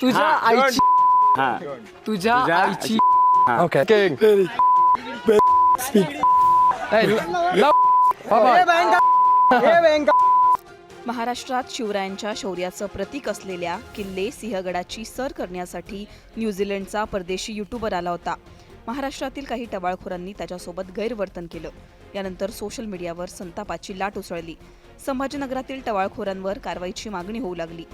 तुझ्या आईची हा तुझ्या आईची ओके महाराष्ट्रात शिवरायांच्या शौर्याचं प्रतीक असलेल्या किल्ले सिंहगडाची सर करण्यासाठी न्यूझीलंडचा परदेशी युट्यूबर आला होता. महाराष्ट्रातील काही टवाळखोरांनी त्याच्यासोबत गैरवर्तन केलं. यानंतर सोशल मीडियावर संतापाची लाट उसळली. संभाजीनगरातील टवाळखोरांवर कारवाईची मागणी होऊ लागली.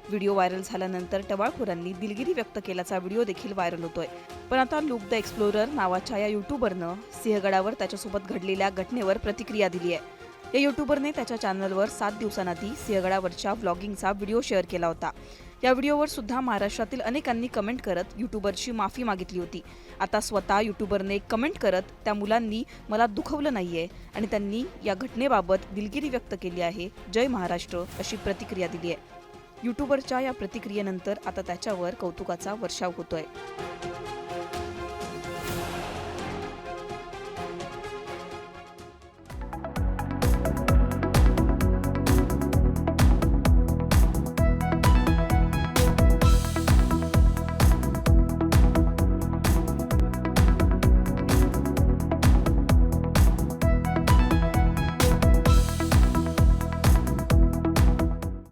व्हिडिओ व्हायरल झाल्यानंतर टवाळखोरांनी दिलगिरी व्यक्त केल्याचा व्हिडिओ देखील व्हायरल होतोय. पण आता लुक द एक्सप्लोरर नावाच्या या युट्यूबरनं सिंहगडावर त्याच्यासोबत घडलेल्या घटनेवर प्रतिक्रिया दिली आहे. या युट्यूबरने त्याच्या चॅनलवर 7 दिवसांआधी सिंहगडावरच्या व्लॉगिंगचा व्हिडिओ शेअर केला होता. या व्हिडिओवर सुद्धा महाराष्ट्रातील अनेकांनी कमेंट करत युट्यूबरची माफी मागितली होती. आता स्वतः युट्यूबरने कमेंट करत त्या मुलांनी मला दुखवलं नाहीये आणि त्यांनी या घटनेबाबत दिलगिरी व्यक्त केली आहे. जय महाराष्ट्र अशी प्रतिक्रिया दिली आहे. युट्यूबरच्या या प्रतिक्रियेनंतर आता त्याच्यावर कौतुकाचा वर्षाव होतोय.